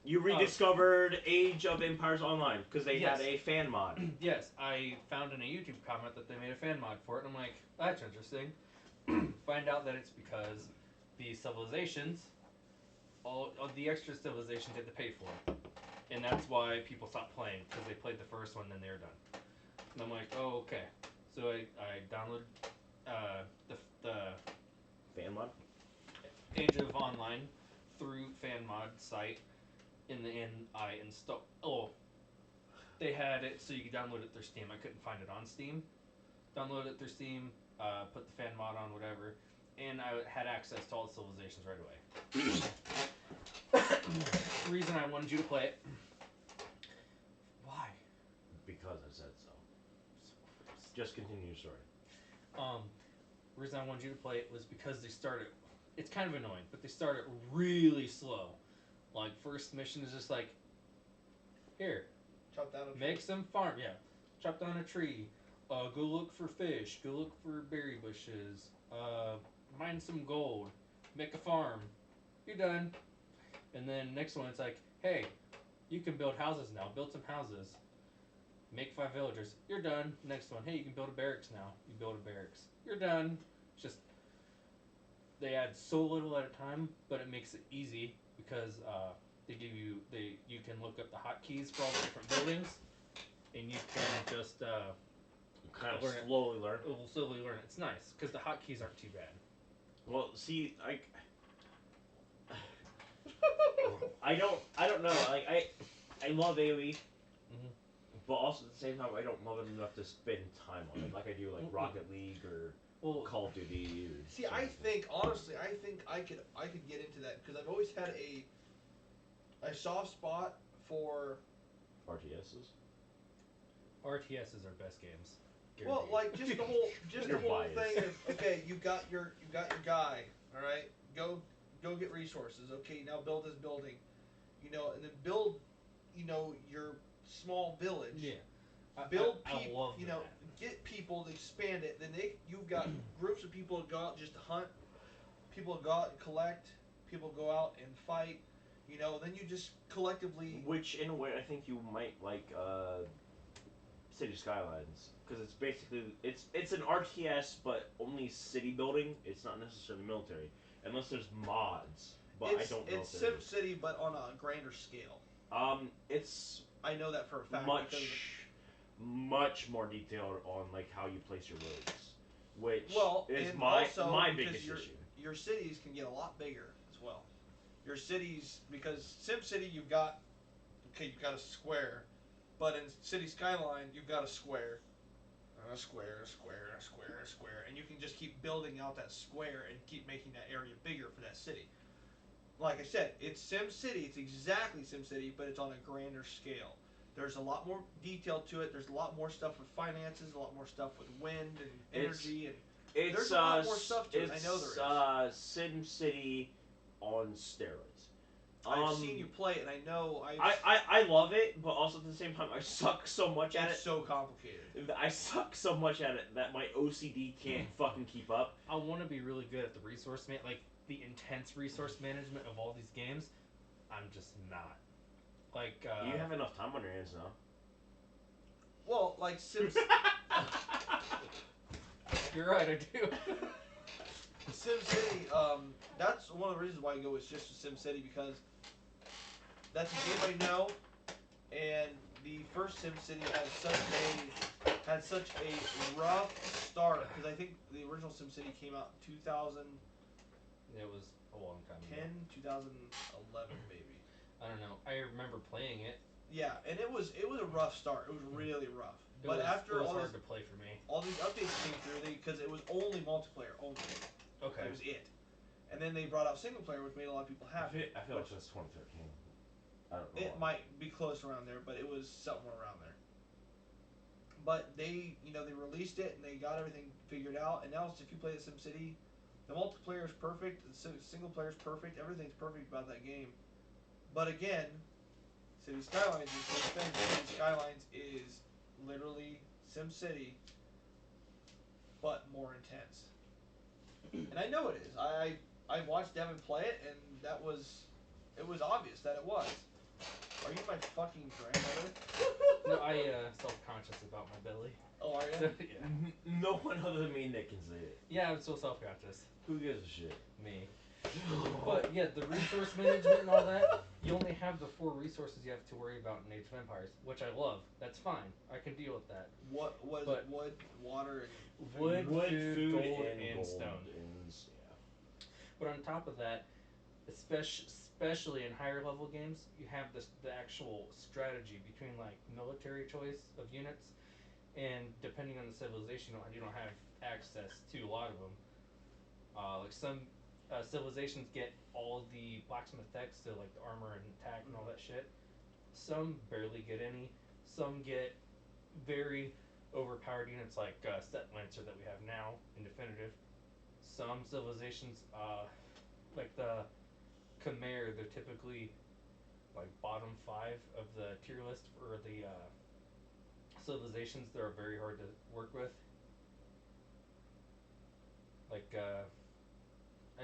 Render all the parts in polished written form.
You rediscovered Age of Empires Online because they Yes. had a fan mod. Yes, I found in a YouTube comment that they made a fan mod for it, and I'm like, that's interesting. Find out that it's because the civilizations, all of the extra civilizations, they had to pay for it, and that's why people stopped playing because they played the first one, then they're done. And I'm like, oh okay. So I downloaded the Fan mod? Age of Online through fan mod site. In the end, I installed. Oh, they had it so you could download it through Steam. I couldn't find it on Steam. Download it through Steam, put the fan mod on, whatever, and I had access to all the civilizations right away. The reason I wanted you to play it. Why? Because I said so. Just continue your story. The reason I wanted you to play it was because they started. It's kind of annoying, but they started really slow. Like first mission is just like, here, Chop down a make some farm. Yeah, chop down a tree. Go look for fish. Go look for berry bushes. Mine some gold. Make a farm. You're done. And then next one, it's like, hey, you can build houses now. Build some houses. Make 5 villagers. You're done. Next one, hey, you can build a barracks now. You build a barracks. You're done. Just they add so little at a time, but it makes it easy because they give you you can look up the hotkeys for all the different buildings, and you can just Kind of learn slowly learn. it. We'll slowly learn it. It's nice because the hotkeys aren't too bad. Well, see, I don't know. Like I love AOE, Mm-hmm. but also at the same time I don't love it enough to spend time on it like I do like Rocket League or Call of Duty. Or See, I think honestly, I think I could get into that because I've always had a soft spot for RTSs. RTSs are best games. Well, Guaranteed. like just the whole biased. thing of okay, you got your guy, all right, go get resources. Okay, now build this building, and then build, your small village. Yeah. Build I people, love that. get people to expand it. Then you've got groups of people that go out just to hunt. People go out and collect. People go out and fight. Then you just collectively. Which in a way I think you might like City Skylines because it's basically it's an RTS but only city building. It's not necessarily military unless there's mods. But I don't know. It's Sim City, but on a grander scale. It's I know that for a fact. Much more detailed on like how you place your roads, which is and my also my biggest your, issue. Your cities can get a lot bigger as well. Your cities, because Sim City you've got a square, but in City Skyline you've got a square, and a square, a square, a square, a square, and you can just keep building out that square and keep making that area bigger for that city. Like I said, it's Sim City. It's exactly Sim City, but it's on a grander scale. There's a lot more detail to it. There's a lot more stuff with finances, a lot more stuff with wind and energy, and there's a lot more stuff to it. I know there is. Sim City on steroids. I've seen you play it, and I know I love it, but also at the same time I suck so much at it. It's so complicated. I suck so much at it that my OCD can't fucking keep up. I want to be really good at the resource like the intense resource management of all these games. I'm just not. Like you have enough time on your hands now. Well, like Sim. You're right, I do. Sim City. That's one of the reasons why I go with just Sim City because that's a game I know, and the first Sim City had such a rough start because I think the original Sim City came out in 2010, It was a long time ago. 2011 maybe. I don't know. I remember playing it. Yeah, and it was a rough start. It was really rough. But it after was hard to play for me. all these updates came through, because it was only multiplayer only. Okay. That was it. And then they brought out single player, which made a lot of people happy. I feel like that's 2013. I don't know. It might be close around there, but it was somewhere around there. But they released it and they got everything figured out. And now, if you play the SimCity, the multiplayer is perfect, the single player is perfect, everything's perfect about that game. But again, City Skylines is the same thing. City Skylines is literally SimCity, but more intense. And I know it is. I watched Devin play it, and it was obvious that it was. Are you my fucking grandmother? No, I self-conscious about my belly. Oh, are So, you? yeah. No one other than me, Nick, can say it. Yeah, I'm so self-conscious. Who gives a shit? Me. But yeah, the resource management and all that, you only have the 4 resources you have to worry about in Age of Empires, which I love. That's fine. I can deal with that. What was But- wood, water, and Wood, Wood, food, gold, and and gold stone. and yeah. But on top of that, especially in higher level games, you have the actual strategy between like military choice of units, and depending on the civilization, you don't have access to a lot of them. Like some civilizations get all of the blacksmith techs, so like the armor and attack and all that shit. Some barely get any. Some get very overpowered units like Set Lancer that we have now in Definitive. Some civilizations, like the Khmer, they're typically like bottom 5 of the tier list for the civilizations that are very hard to work with. Like,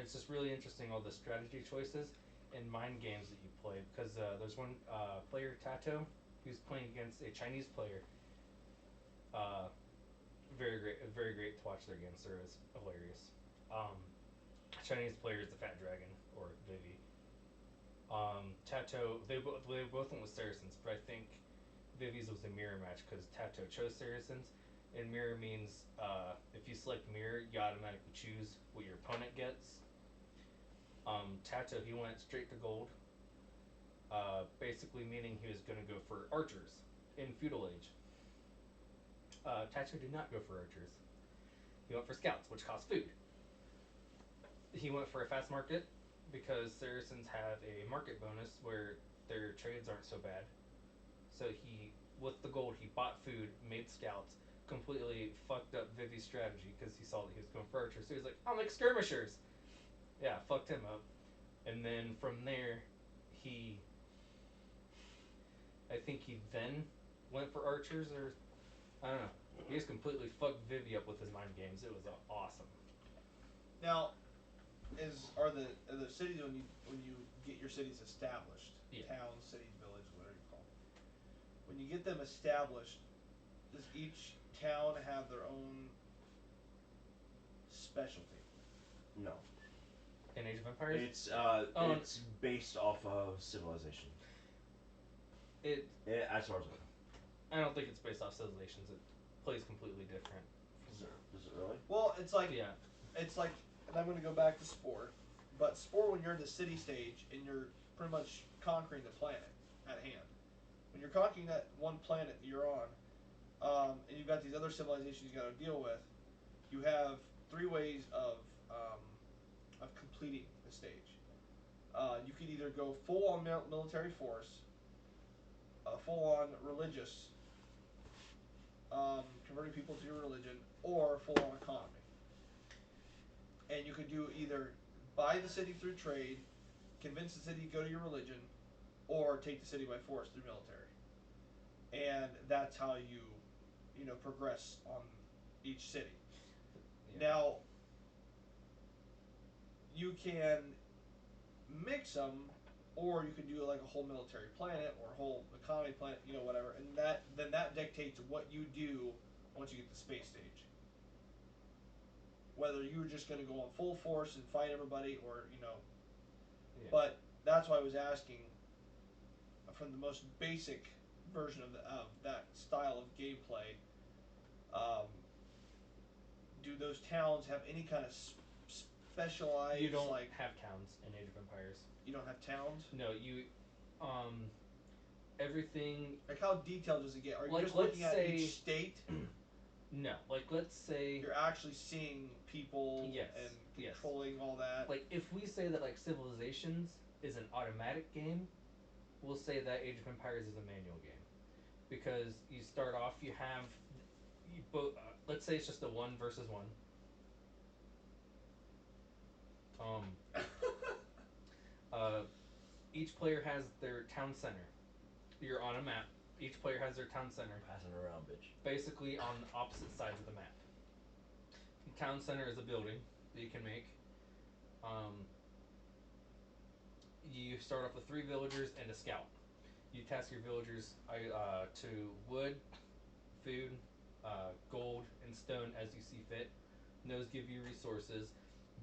it's just really interesting all the strategy choices and mind games that you play, because there's one player, Tato, who's playing against a Chinese player. Very great to watch their games. They're hilarious. Chinese player is the Fat Dragon, or Vivi. Tato, they both went with Saracens, but I think Vivi's was a mirror match because Tato chose Saracens, and mirror means if you select mirror, you automatically choose what your opponent gets. Tato, he went straight to gold, basically meaning he was going to go for archers in feudal age. Tato did not go for archers. He went for scouts, which cost food. He went for a fast market because Saracens have a market bonus where their trades aren't so bad. So he, with the gold, he bought food, made scouts, completely fucked up Vivi's strategy because he saw that he was going for archers. So he was like, I'll make skirmishers. Yeah, fucked him up. And then from there, I think he then went for archers, or I don't know. He just completely fucked Vivi up with his mind games. It was awesome. now, are the cities when you get your cities established, Yeah. towns, cities, villages, whatever you call them. When you get them established, does each town have their own specialty? No. In Age of Empires, It's based off of civilization. As far as I know. I don't think it's based off civilizations. It plays completely different. Is it really? Well, it's like Yeah. it's like, and I'm going to go back to sport, but sport when you're in the city stage and you're pretty much conquering the planet at hand. When you're conquering that one planet that you're on, and you've got these other civilizations you got to deal with, you have 3 ways of completing the stage. You could either go full on military force, full on religious, converting people to your religion, or full on economy. And you could do either buy the city through trade, convince the city to go to your religion, or take the city by force through military. And that's how you progress on each city. Yeah. Now, you can mix them, or you can do like a whole military planet or a whole economy planet, whatever, and that dictates what you do once you get to the space stage. Whether you're just going to go on full force and fight everybody, or Yeah. But that's why I was asking, from the most basic version of that style of gameplay. Do those towns have any kind of specialized? You don't have towns in Age of Empires. You don't have towns? No, you, everything. Like, how detailed does it get? Are you Like, just let's looking at say- each state? No, like let's say, You're actually seeing people Yes, and yes. controlling all that. like if we say that like Civilizations is an automatic game, we'll say that Age of Empires is a manual game, because you start off, you have, you both. Let's say it's just a 1 versus 1. Each player has their town center. You're on a map. Each player has their town center, Passing around, bitch. basically on the opposite sides of the map. The town center is a building that you can make. You start off with 3 villagers and a scout. You task your villagers to wood, food, gold, and stone as you see fit. And those give you resources,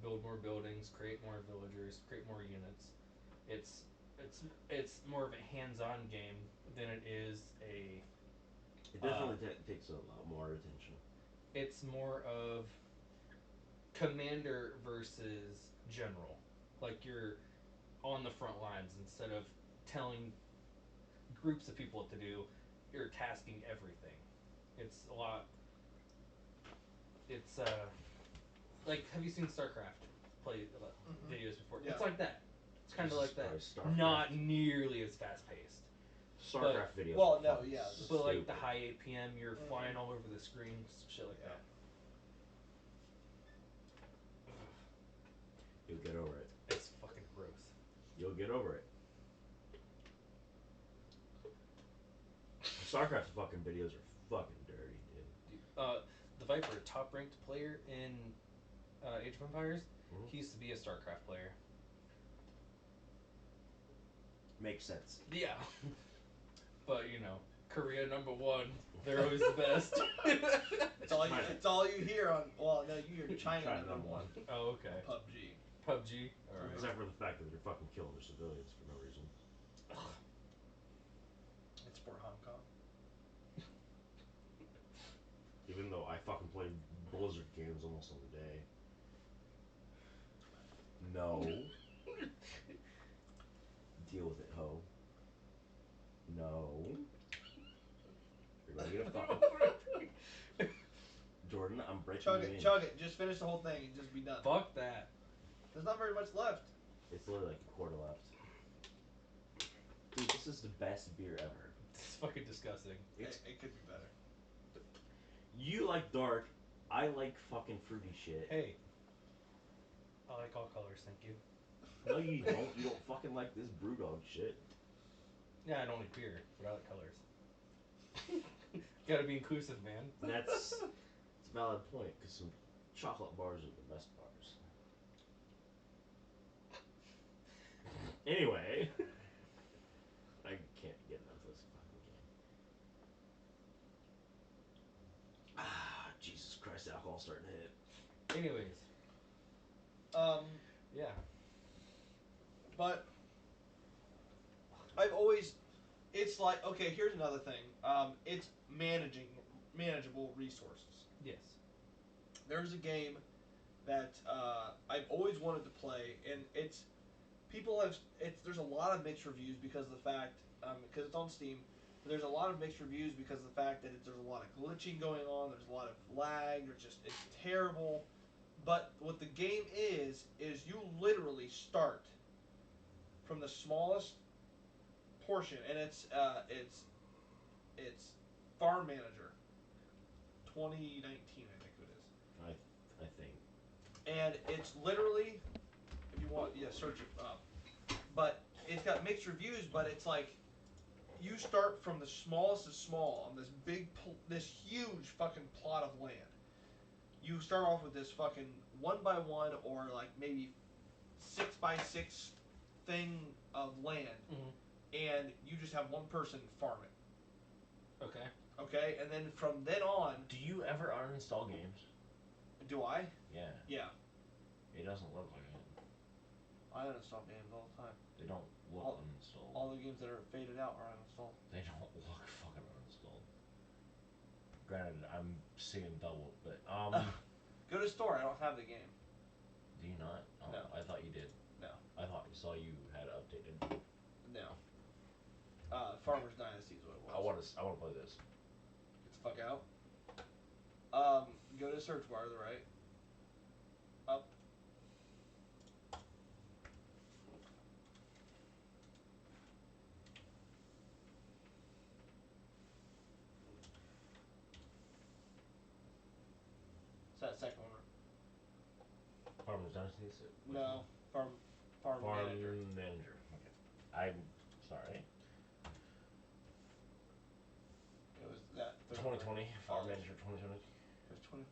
build more buildings, create more villagers, create more units. It's it's more of a hands-on game than it is a. It definitely takes a lot more attention. It's more of commander versus general. Like you're on the front lines instead of telling groups of people what to do. You're tasking everything. It's a lot. It's like, have you seen StarCraft play videos before? Yeah. It's like that. It's kind of like that. Starcraft. Not nearly as fast paced. StarCraft videos. Well, no, yeah. But like the high APM, you're flying all over the screen, shit like that. You'll get over it. It's fucking gross. You'll get over it. StarCraft's fucking videos are fucking dirty, dude. The Viper, top ranked player in Age of Empires, Mhm. he used to be a StarCraft player. Makes sense. Yeah. But you know, Korea #1. They're always the best. It's all you hear on. Well, no, you hear China #1. Oh, okay. PUBG. PUBG. All right. Except for the fact that they're fucking killing their civilians for no reason. It's for Hong Kong. Even though I fucking play Blizzard games almost all day. No. Deal with it, ho. No. You're gonna get a fuck. Jordan, I'm breaking Chug you it, in. chug it. Just finish the whole thing and just be done. Fuck that. There's not very much left. It's literally like a quarter left. Dude, this is the best beer ever. It's fucking disgusting. It could be better. You like dark, I like fucking fruity shit. Hey. I like all colors, thank you. No, you don't. You don't fucking like this Brewdog shit. Yeah, I don't like beer, but I like colors. Gotta be inclusive, man. That's a valid point, because some chocolate bars are the best bars. Anyway, I can't get enough of this fucking game. Ah, Jesus Christ, alcohol's starting to hit. Anyways. Yeah. But I've always, it's like, okay, here's another thing. It's manageable resources. Yes. There's a game that I've always wanted to play, and there's a lot of mixed reviews because of the fact, because it's on Steam, but there's a lot of mixed reviews because of the fact that there's a lot of glitching going on, there's a lot of lag, it's terrible. But what the game is you literally start from the smallest portion, and it's Farm Manager 2019, I think it is. I think. And it's literally, if you want, search it up. But it's got mixed reviews, but it's like you start from the smallest of small on this huge fucking plot of land. You start off with this fucking 1x1 or like maybe 6x6 thing of land, and you just have one person farm it. Okay. Okay, and then from then on. Do you ever uninstall games? Do I? Yeah. Yeah. It doesn't look like it. I uninstall games all the time. They don't look uninstalled. All the games that are faded out are uninstalled. They don't look fucking uninstalled. Granted, I'm seeing double, but Go to the store. I don't have the game. Do you not? Oh, No. I thought you did. No. I thought I saw you had updated. No. Farmer's Dynasty is what it was. I want to play this. Get the fuck out. Go to the search bar to the right. Up. It's that second one. Farmer's Dynasty? No. Farm Manager. Manager. Okay. I'm sorry. It was that. 2020. Farm Manager 2020. It was 20.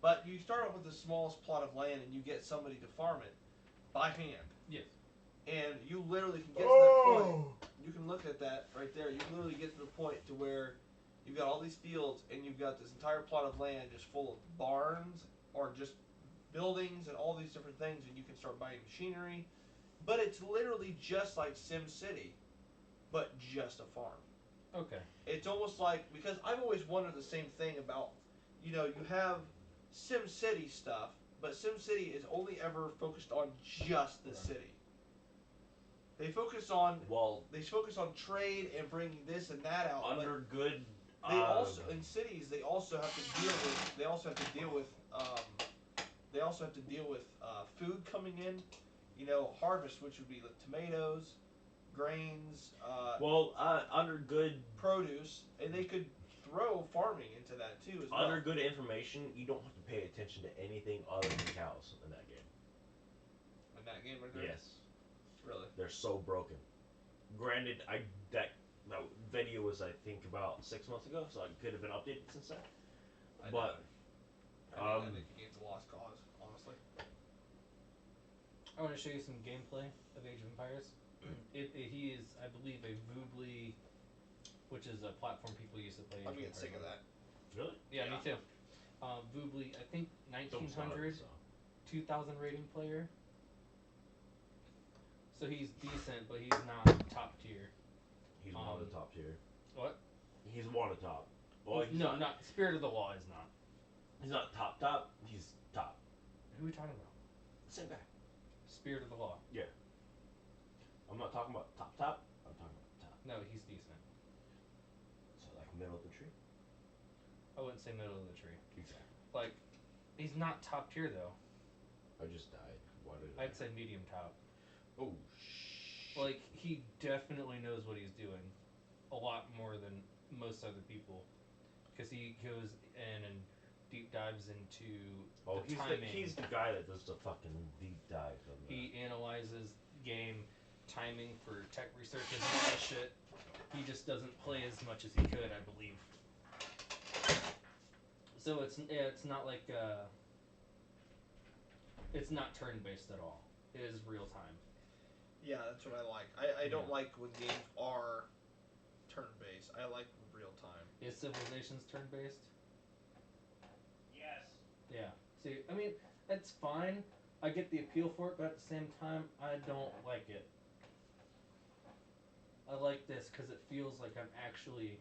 But you start off with the smallest plot of land, and you get somebody to farm it by hand. Yes. And you literally can get to point. You can look at that right there. You can literally get to the point to where you've got all these fields and you've got this entire plot of land just full of barns or just buildings and all these different things, and you can start buying machinery. But it's literally just like Sim City, but just a farm. Okay. It's almost like, because I've always wondered the same thing about, you have Sim City stuff, but Sim City is only ever focused on just the city. They focus on trade and bringing this and that out. Under good. They also in cities they also have to deal with food coming in, harvest, which would be like tomatoes, grains, under good produce, and they could throw farming into that too as well. Under good information, you don't have to pay attention to anything other than cows in that game. In that game, right there? Yes. Really? They're so broken. Granted, that video was I think about 6 months ago, so it could have been updated since then. I think the game's a lost cause, honestly. I want to show you some gameplay of Age of Empires. He is, I believe, a Voobly, which is a platform people used to play Age I'm of getting Empires sick of on. that. Really? Yeah, me too. Voobly, I think 1900, 2000 rating player. So he's decent, but he's not top tier. He's one of the top tier. What? He's one of the top. Well, no, not Spirit of the Law is not. He's not top. He's top. Who are we talking about? Same guy. Spirit of the Law. Yeah. I'm not talking about top. I'm talking about top. No, he's decent. So like middle of the tree. I wouldn't say middle of the tree. Exactly. Like, he's not top tier though. I just died. Why did I'd say medium top. Oh, Like, he definitely knows what he's doing. A lot more than most other people. Because he goes in and deep dives into the timing. He's the guy that does the fucking deep dive. He analyzes game timing for tech research and all that shit. He just doesn't play as much as he could, I believe. So it's not like it's not turn based at all. It is real time. Yeah, that's what I like. I don't like when games are turn-based. I like real time. Is Civilizations turn-based? Yes. Yeah. See, I mean, it's fine. I get the appeal for it, but at the same time, I don't like it. I like this because it feels like I'm actually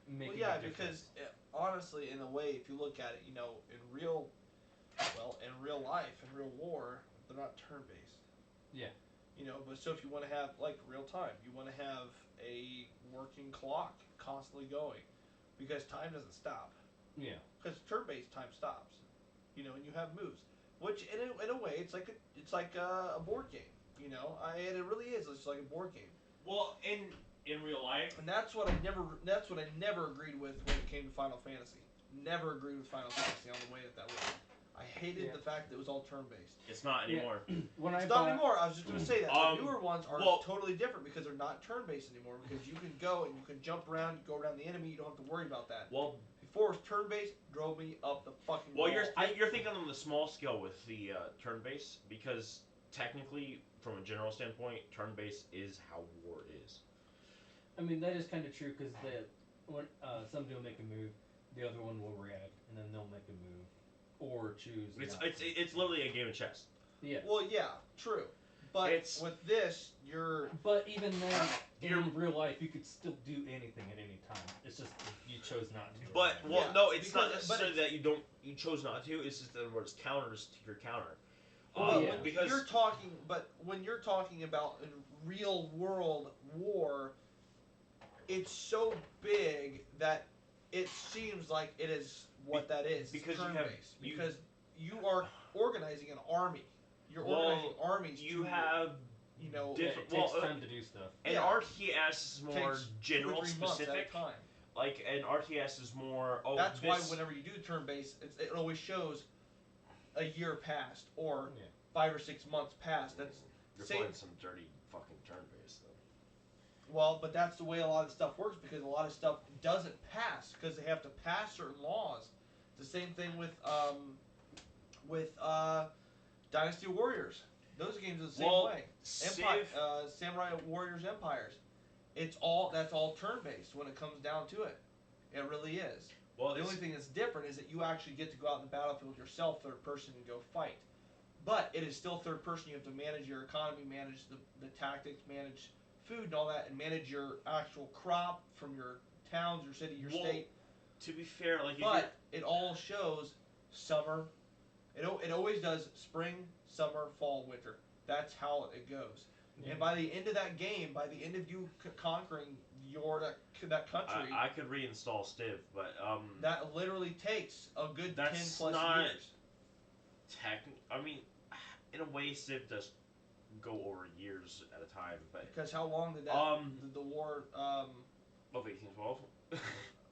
making a difference. Because honestly, in a way, if you look at it, in real life, in real war, they're not turn-based. Yeah. But so if you want to have, like, real time, you want to have a working clock constantly going, because time doesn't stop. Yeah. Because turn-based time stops, and you have moves, which in a way it's like a board game, and it really is. It's like a board game. Well, in real life, and that's what I never agreed with when it came to Final Fantasy. Never agreed with Final Fantasy on the way that was. I hated the fact that it was all turn-based. It's not anymore. It's not anymore. I was just going to say that. The newer ones are totally different because they're not turn-based anymore. Because you can go and you can jump around, you go around the enemy. You don't have to worry about that. Well, before it was turn-based, drove me up the fucking wall. You're thinking on the small scale with the turn-based, because technically, from a general standpoint, turn-based is how war is. I mean, that is kind of true because when somebody will make a move, the other one will react, and then they'll make a move. Or choose. It's literally a game of chess. Yeah. Well, yeah, true. But with this, you're. But even then, in real life, you could still do anything at any time. It's just you chose not to. But no, it's not necessarily that you chose not to. It's just that it's counters to your counter. Because when you're talking about in real world war, it's so big that it seems like it is what that is. Because because you are organizing an army. You're organizing armies. You have different. It takes time to do stuff. An RTS is more general specific. Time. Like an RTS is more. That's why whenever you do turn-based, it always shows a year passed or 5 or 6 months passed. You're playing some dirty fucking turn-based though. Well, but that's the way a lot of stuff works because a lot of stuff doesn't pass because they have to pass certain laws. It's the same thing with Dynasty Warriors. Those games are the same Well, way. Civ. Samurai Warriors Empires. That's all turn based when it comes down to it. It really is. Well, The only thing that's different is that you actually get to go out in the battlefield yourself, third person, and go fight. But it is still third person. You have to manage your economy, manage the tactics, manage food and all that, and manage your actual crop from your towns, your city, your state. To be fair, like, But it all shows summer. It always does spring, summer, fall, winter. That's how it goes. Yeah. And by the end of that game, by the end of you conquering that country, I could reinstall Civ, but that literally takes a good 10 that's plus not years. I mean, in a way, Civ does go over years at a time, but Because how long did the war? of 1812.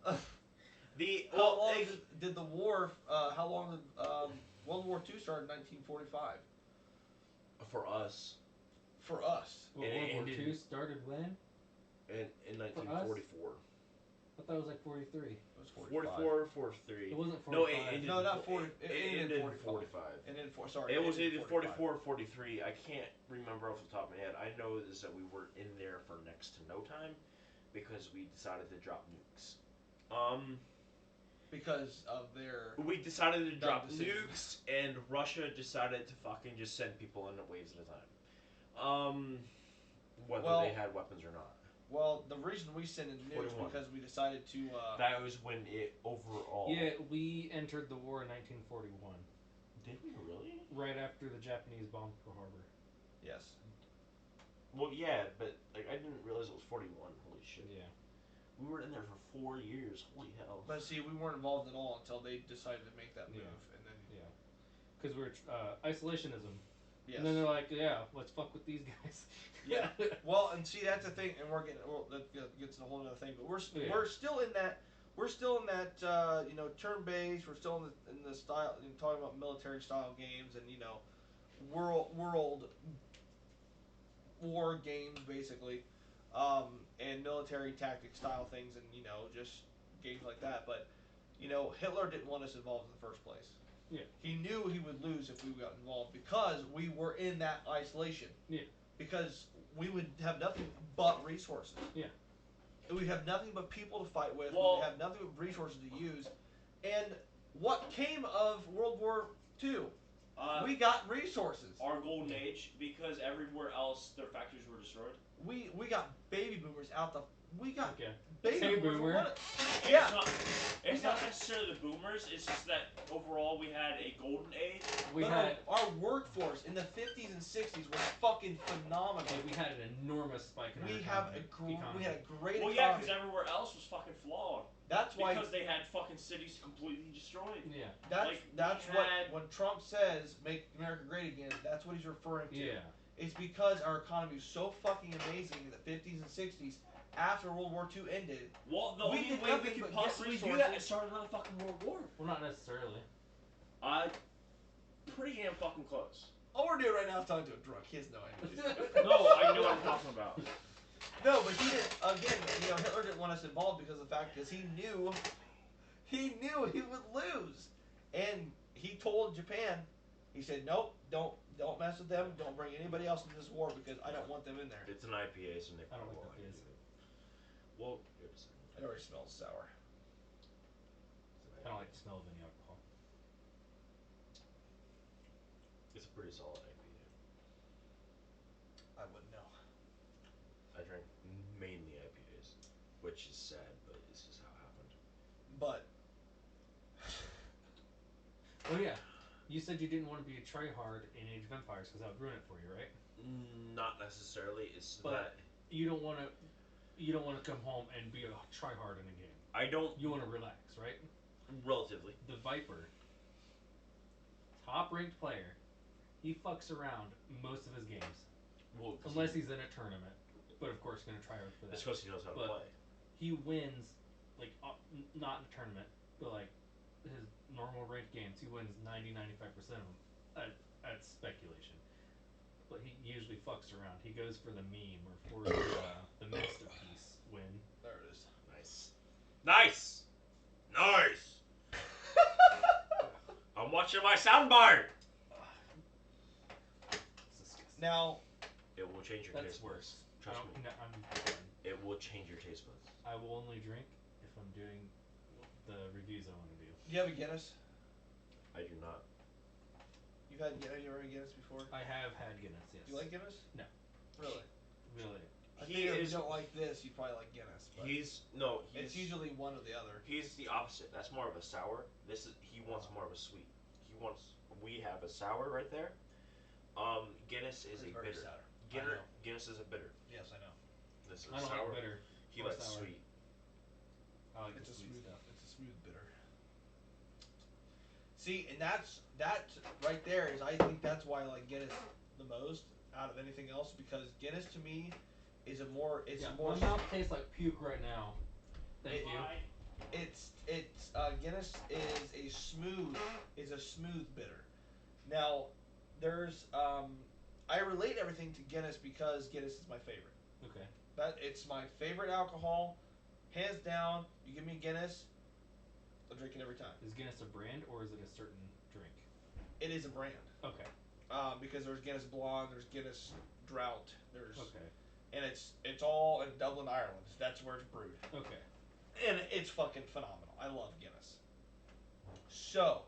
How long did the war? How long did World War II start in 1945? For us, For us, Well, World War II started when? in 1944. I thought it was like 43. it was 45. 44, 43. It wasn't 45. No, it ended. No, not 40. It ended ended in 45. 45. And then sorry, It was ended either 44 or 43. I can't remember off the top of my head. I know is that we were in there for next to no time because we decided to drop nukes. Because of their. We decided to drop decisions. nukes, and Russia decided to fucking just send people in waves at a time. Whether they had weapons or not. Well, the reason we sent in nukes 41. because we decided to. That was when it overall. Yeah, we entered the war in 1941. Did we really? Right after the Japanese bombed Pearl Harbor. Yes. Well, yeah, but like I didn't realize it was 41. Holy shit. Yeah. We were in there for 4 years. Holy hell. But see, we weren't involved at all until they decided to make that move, Yeah. and then. Yeah. Because we're isolationism. Yes. And then they're like, yeah, let's fuck with these guys. Yeah. Well, and see that's the thing, and we're getting that gets to a whole other thing, but we're still in that turn based. We're still in the style, talking about military style games and world war games basically, and military tactic style things, and just games like that. But Hitler didn't want us involved in the first place. Yeah. He knew he would lose if we got involved because we were in that isolation. Yeah. Because we would have nothing but resources. Yeah. We'd have nothing but people to fight with. Well, we'd have nothing but resources to use. And what came of World War II? We got resources. Our golden age, because everywhere else their factories were destroyed. We got baby boomers out the. We got Okay. baby Hey, boomers. boomer. Yeah. It's not necessarily the boomers. It's just that overall we had a golden age. We But had our workforce in the 50s and 60s was fucking phenomenal. we had an enormous spike in our We economy. had a great Well, economy. yeah, because everywhere else was fucking flawed. That's why. Because they had fucking cities completely destroyed. Yeah. That's what when Trump says "Make America Great Again." That's what he's referring to. Yeah. It's because our economy was so fucking amazing in the 50s and 60s. After World War II ended, Well, the We only did way nothing we could but get possibly do that resources. is start another fucking world war. Well, not necessarily. Pretty damn fucking close. all we're doing right now is talking to a drunk. He has no idea. No, I know what I'm talking about. No, but he didn't. Again, Hitler didn't want us involved because of the fact because he knew he would lose, and he told Japan, he said, "Nope, don't mess with them. Don't bring anybody else into this war because I don't want them in there." It's an IPA, so Nick. I don't like that fizz. Well, it's It already smells sour. I don't like the smell of any alcohol. It's a pretty solid IPA. I wouldn't know. I drink mainly IPAs, which is sad, but it's just how it happened. But Oh yeah. You said you didn't want to be a tryhard in Age of Empires because that would ruin it for you, right? Not necessarily. It's But that you don't want to. You don't want to come home and be a tryhard in a game. I don't. You want to relax, right? Relatively. The Viper, top ranked player, he fucks around most of his games, Well, unless he's in a tournament. But of course, gonna try hard for that. it's because he knows how to But- play. He wins, like not in a tournament, but like his normal ranked games, he wins 90-95% of them at speculation. But he usually fucks around. He goes for the meme or for the masterpiece win. there it is. Nice. Nice. Nice. I'm watching my soundbar. It's Now, It will change your That's taste worse. buds. Trust me. No, I'm done. It will change your taste buds. I will only drink if I'm doing the reviews I want to do. do you have a Guinness? I do not. Have you ever had Guinness before? I have had Guinness, yes. Do you like Guinness? No. Really? Really? I think if you don't like this, you probably like Guinness. But it's usually one or the other. He's the opposite. That's more of a sour. He wants more of a sweet. We have a sour right there. Guinness is It's a very bitter. sour. Guinness is a bitter. Yes, I know. This is I don't sour. like bitter. He or likes sour. sweet. I like It's the a sweet smooth stuff. It's a smooth bitter. See, and that right there is, I think that's why I like Guinness the most out of anything else, because Guinness to me is more. My mouth tastes like puke right now. Thank you. It's Guinness is a smooth bitter. Now, there's I relate everything to Guinness because Guinness is my favorite. Okay. It's my favorite alcohol, hands down. You give me Guinness, I'll drink it every time. Is Guinness a brand or is it a certain drink? It is a brand. Okay. Because there's Guinness Blonde, there's Guinness Drought, Okay. and it's all in Dublin, Ireland. That's where it's brewed. Okay. And it's fucking phenomenal. I love Guinness. So,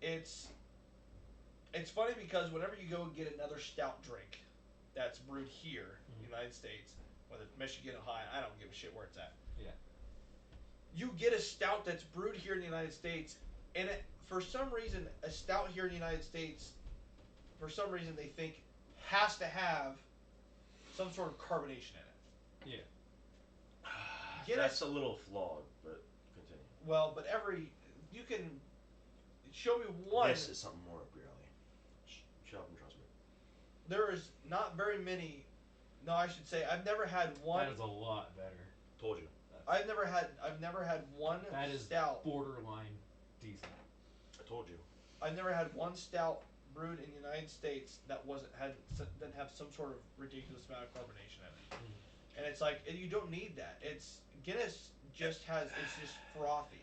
it's funny because whenever you go and get another stout drink that's brewed here in the United States, whether it's Michigan, Ohio, I don't give a shit where it's at. Yeah. You get a stout that's brewed here in the United States, and for some reason, a stout here in the United States, for some reason they think has to have some sort of carbonation in it. Yeah. That's a little flawed, but continue. Well, but you can show me one. This is something more up your alley. Shut up and trust me. There is not very many. No, I should say I've never had one. That is a lot better. Told you. I've never had one That is stout. borderline decent. I told you. I've never had one stout brewed in the United States that didn't have some sort of ridiculous amount of carbonation in it. And it's like, you don't need that. Guinness it's just frothy.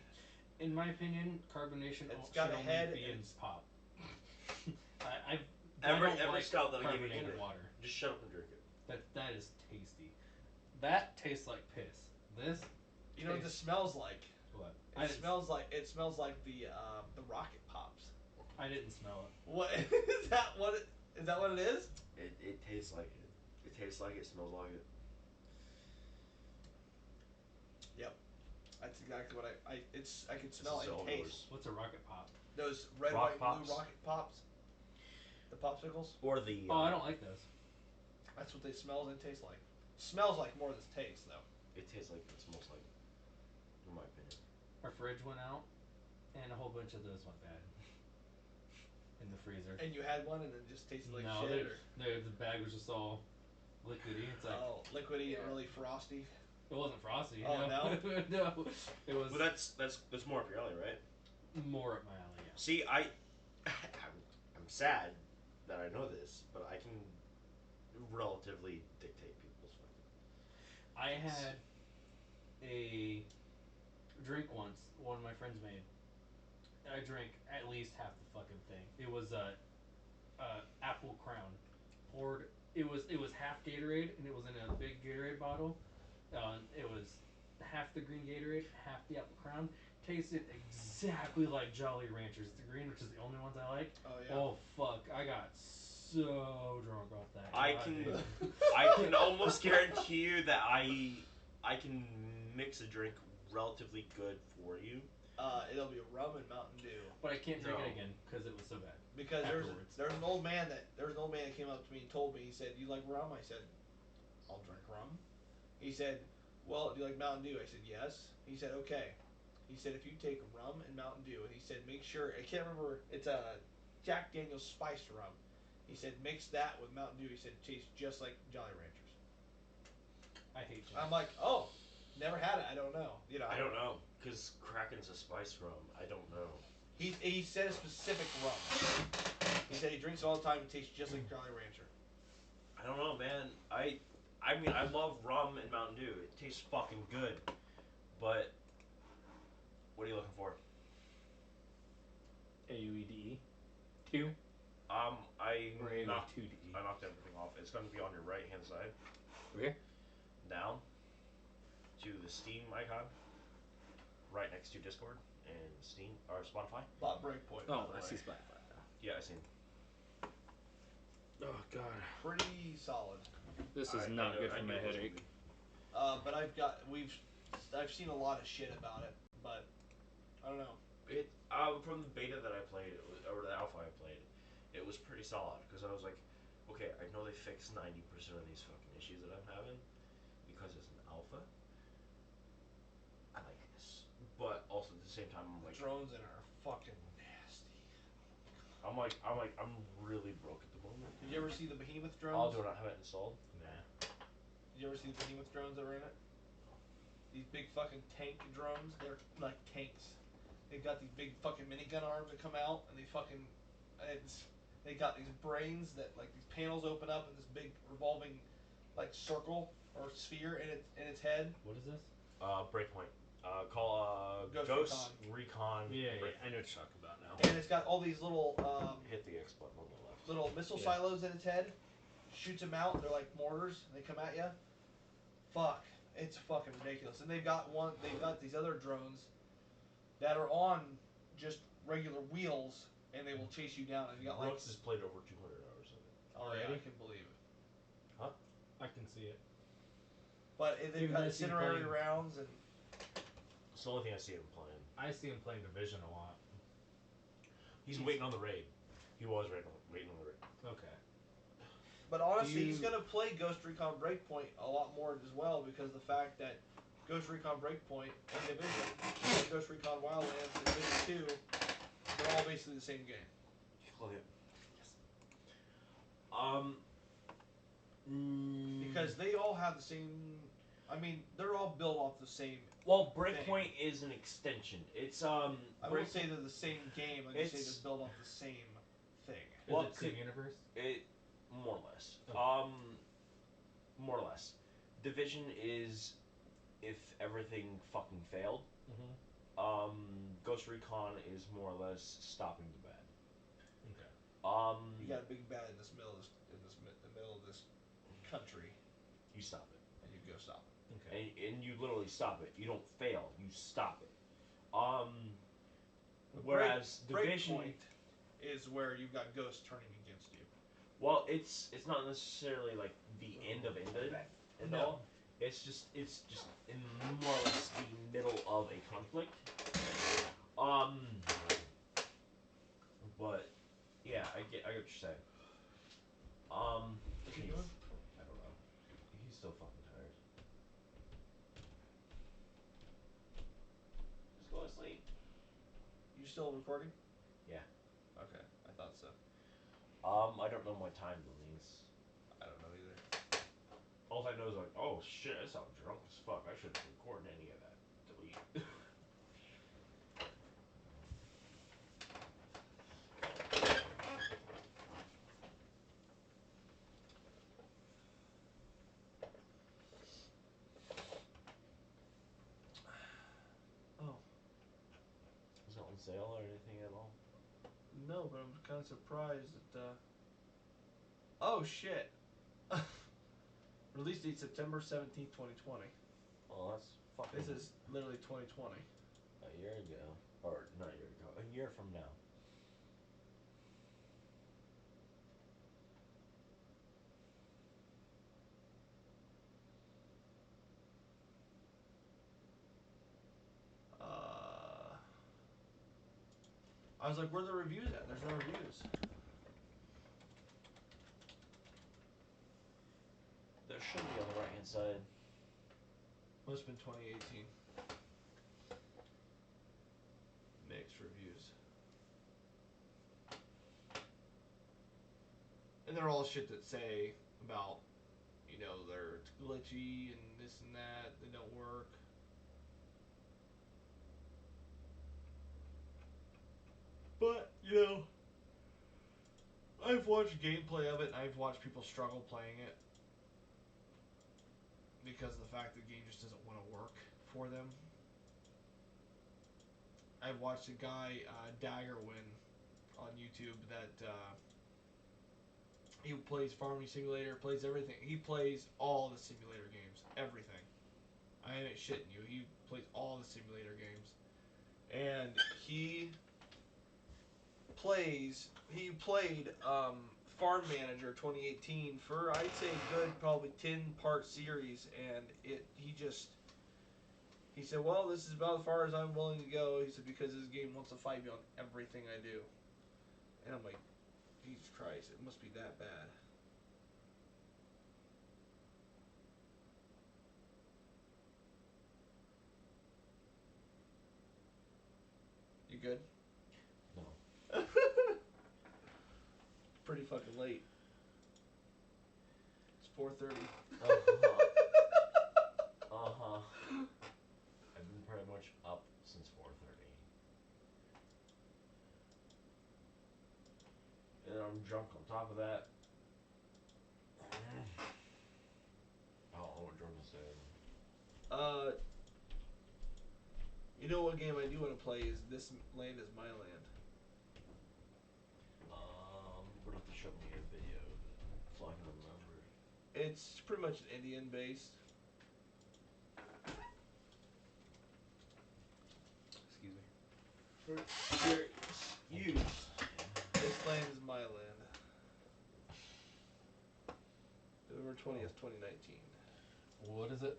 In my opinion, carbonation It's should got a only head be and in it's pop. I Every don't like stout that I give you carbonated drink. water. Just shut up and drink it. That is tasty. That tastes like piss. This. You know what this smells like? What? It smells like the rocket pops. I didn't smell it. What is that? Is that what it is? It tastes like it. It tastes like it. Smells like it. Yep. That's exactly what I can smell This is and all taste. yours. What's a rocket pop? Those red, Rock white, Pops? blue rocket pops. The popsicles. Or the. Oh, I don't like those. That's what they smell and taste like. Smells like more than it tastes, though. It tastes like it smells like. In my opinion. Our fridge went out, and a whole bunch of those went bad. In the freezer. And you had one and it just tasted like no, shit? the bag was just all liquidy. It's like, liquidy yeah. and really frosty. It wasn't frosty. Oh, no? No. It was Well, that's more up your alley, right? more up my alley, yeah. See, I'm sad that I know this, but I can relatively dictate people's fucking. I had a drink once, one of my friends made. I drank at least half the fucking thing. It was apple crown. Poured. It was half Gatorade, and it was in a big Gatorade bottle. It was half the green Gatorade, half the apple crown. Tasted exactly like Jolly Ranchers. The green, which is the only ones I like. Oh yeah. Oh fuck! I got so drunk off that. I can almost guarantee you that I can mix a drink relatively good for you. It'll be a rum and Mountain Dew. But I can't drink it again because it was so bad. Because Afterwards. there's an old man that came up to me and told me, he said, "You like rum?" I said, "I'll drink rum." He said, "Well, do you like Mountain Dew?" I said, "Yes." He said, "Okay." He said, "If you take rum and Mountain Dew," and he said, "Make sure," I can't remember, it's a Jack Daniel's spiced rum. He said, "Mix that with Mountain Dew." He said, "It tastes just like Jolly Ranchers." I hate you. I'm like, "Oh, never had it. I don't know." You know. I don't know, because Kraken's a spice rum. I don't know. He said a specific rum. He said he drinks it all the time and tastes just like Jolly Rancher. I don't know, man. I mean, I love rum and Mountain Dew. It tastes fucking good. But what are you looking for? AUEDE 2. I Or knocked 2D. I knocked everything off. It's going to be on your right hand side. Okay. Down to the Steam icon, right next to Discord and Steam or Spotify. Bought Breakpoint. Oh, I see Spotify now. Yeah, I seen. Oh god. Pretty solid. This is not good for my headache. But I've seen a lot of shit about it, but I don't know. It from the beta that I played, or the alpha I played, it was pretty solid because I was like, okay, I know they fixed 90% of these fucking issues that I'm having because it's an alpha. I like this, but also at the same time, I'm like, Drones in are fucking nasty. I'm really broke at the moment. Did you ever see the Behemoth drones? Oh, do I not have it installed? Nah. Did you ever see the Behemoth drones that were in it? These big fucking tank drones, they're like tanks. They've got these big fucking minigun arms that come out, and they got these brains that like these panels open up in this big revolving like circle or sphere in its head. What is this? Breakpoint. Call Ghost Recon. Yeah, I know what you're talking about now. And it's got all these little Hit the X button on the left. little missile silos in its head. Shoots them out. They're like mortars. And they come at you. Fuck, it's fucking ridiculous. And they've got these other drones that are on just regular wheels, and they will chase you down. And you got Brooks has played over 200 hours of it. already. I can believe it. Huh? I can see it. But they've got incendiary playing. rounds and. It's the only thing I see him playing. I see him playing Division a lot. He's waiting on the raid. He was waiting on the raid. Okay. But honestly, he's gonna play Ghost Recon Breakpoint a lot more as well because the fact that Ghost Recon Breakpoint and Division, and Ghost Recon Wildlands and Division 2, they're all basically the same game. Plug it. Yes. Because they all have the same. I mean, they're all built off the same. Well, Breakpoint is an extension. It's I wouldn't say they're the same game. I just say they're built off the same thing. Well, Is it same universe? It more or less. Okay. More or less. Division is if everything fucking failed. Mm-hmm. Ghost Recon is more or less stopping the bad. Okay. You got a big bad in the middle of this country. You stop it. And you go stop it. Okay. And you literally stop it. You don't fail. You stop it. The Whereas Division Breakpoint is where you've got ghosts turning against you. Well, it's not necessarily like the end of it No. all. It's just in more or less the middle of a conflict. But yeah, I get what you're saying. What's he doing? I don't know. He's still fucking tired. Just go to sleep. You still recording? Yeah. Okay, I thought so. I don't know my time limits. I don't know either. All I know is like, oh shit, I sound drunk as fuck. I shouldn't be recording any of that. Delete. Oh. Is it on sale or anything at all? No, but I'm kind of surprised that. Oh shit. Release date September 17th, 2020. Well, that's fucking. This is literally 2020. A year ago, or not a year ago, a year from now. I was like, where are the reviews at? There's no reviews. There should be on the right hand side. Must have been 2018. Mixed reviews. And they're all shit that say about, you know, they're glitchy and this and that, they don't work. But, you know, I've watched gameplay of it and I've watched people struggle playing it because of the fact that the game just doesn't want to work for them. I've watched a guy, Daggerwin, on YouTube that He plays Farming Simulator, plays everything. He plays all the simulator games, everything. I ain't shitting you. He plays all the simulator games, and he played Farm Manager 2018 for I'd say a good probably 10-part series, and he said, well, this is about as far as I'm willing to go. He said, because this game wants to fight me on everything I do. And I'm like, Jesus Christ, it must be that bad. You good? No. Pretty fucking late. It's 4:30. Uh-huh. I've been pretty much up since 4:30. And I'm drunk on top of that. I don't know what Jordan's saying. You know what game I do want to play is This Land Is My Land. We'll have to show me a video so I can remember. It's pretty much an Indian based. Excuse me. For use. This Land Is My Land. November 20th, 2019. What is it?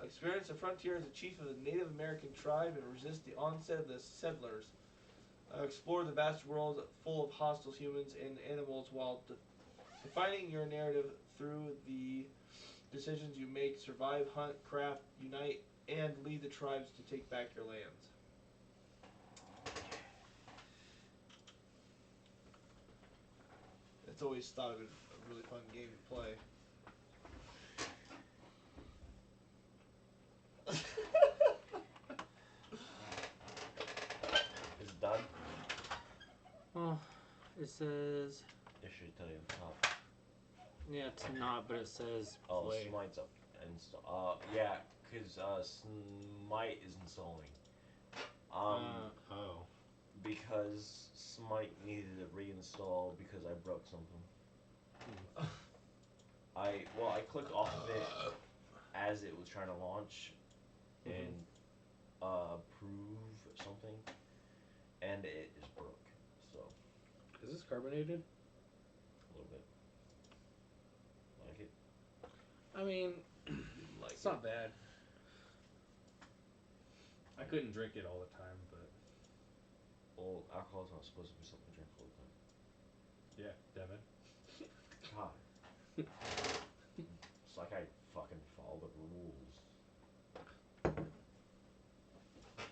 Experience the frontier as a chief of a Native American tribe and resist the onset of the settlers. Explore the vast world full of hostile humans and animals while defining your narrative through the decisions you make. Survive, hunt, craft, unite, and lead the tribes to take back your lands. It's always thought of it a really fun game to play. Is it done? Oh, it says. It should tell you on top. Yeah, it's not, but it says Oh, play. Smite's up. Yeah, because Smite is installing. Oh. Because Smite needed to reinstall because I broke something. I clicked off of it as it was trying to launch and prove something, and it just broke. So. Is this carbonated? A little bit. Like it? I mean, Like it's not bad. I couldn't drink it all the time, but. Well, alcohol's not supposed to be something to drink all the time. Yeah, Devin. God. It's like I fucking follow the rules.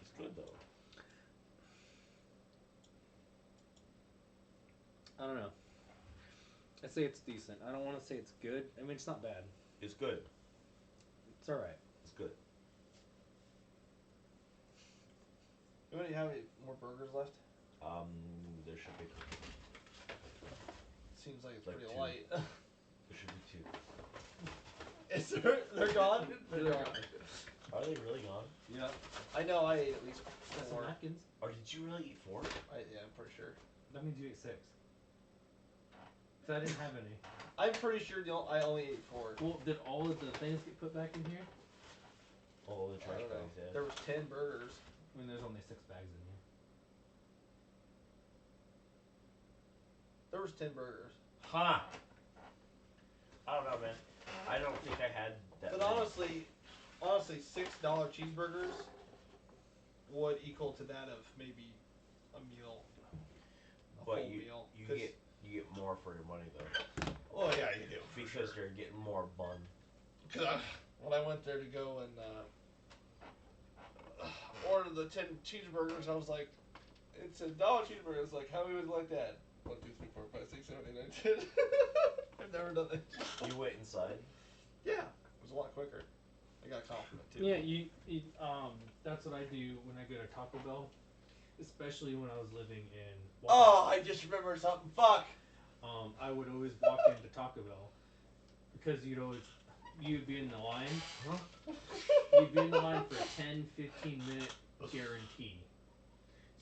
It's good though. I don't know. I say it's decent. I don't want to say it's good. I mean, it's not bad. It's good. It's alright. It's good. You have any more burgers left? There should be. Seems like it's Like pretty two. light. There should be 2. Is they're gone? They're gone. Are they really gone? Yeah. I know I ate at least Got some 4. napkins. Or did you really eat 4? Yeah, I'm pretty sure. That means you ate 6. So I didn't have any. I'm pretty sure I only ate 4. Well, did all of the things get put back in here? Oh, the I trash don't know. bags, yeah. There was 10 burgers. I mean, there's only 6 bags in here. There was 10 burgers. Huh. I don't know, man. I don't think I had that But many. honestly, $6 cheeseburgers would equal to that of maybe a meal. But Full you meal. get more for your money though. Oh yeah, you do. Because you're getting more bun. Because when I went there to go and order the 10 cheeseburgers, I was like, it's $1 cheeseburger. It's like, how many would you like that? 1, 2, 3, 4, 5, 6, 7, 8, 9, 10. I've never done that. You went inside? Yeah, it was a lot quicker. I got a compliment too. Yeah, you that's what I do when I go to Taco Bell, especially when I was living in. Oh, I just remembered something. Fuck. I would always walk into Taco Bell because you'd be in the line. Huh? You'd be in the line for a 10-15 minute guarantee.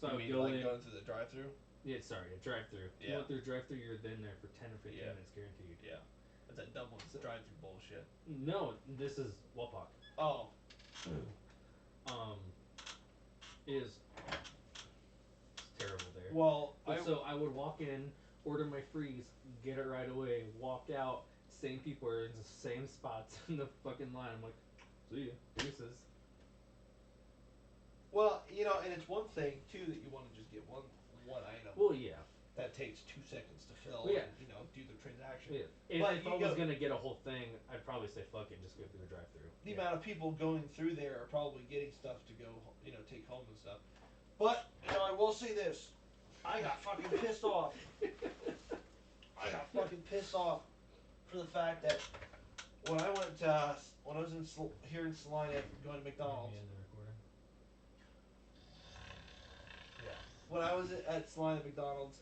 So I would go like in. going through the drive-through? Yeah, sorry, a drive-through. You Yeah. went through a drive-through, you're then there for 10 or 15 Yeah. minutes guaranteed. Yeah. That's that Dublin's drive-through bullshit. No, this is Wapak. Oh. Um, is it's terrible there. Well, But so I would walk in, order my freeze, get it right away, walk out, same people are in the same spots in the fucking line. I'm like, see ya, deuces. Well, you know, and it's one thing too that you want to just get one item Well, yeah. that takes 2 seconds to fill Well, yeah. and, you know, do the transaction. Yeah. If I was gonna get a whole thing, I'd probably say fuck it, just go through the drive-through. The amount of people going through there are probably getting stuff to go, you know, take home and stuff. But, you know, I will say this. I got fucking pissed off. I got fucking pissed off for the fact that when I went, when I was here in Salina going to McDonald's. Yeah. When I was at Salina McDonald's,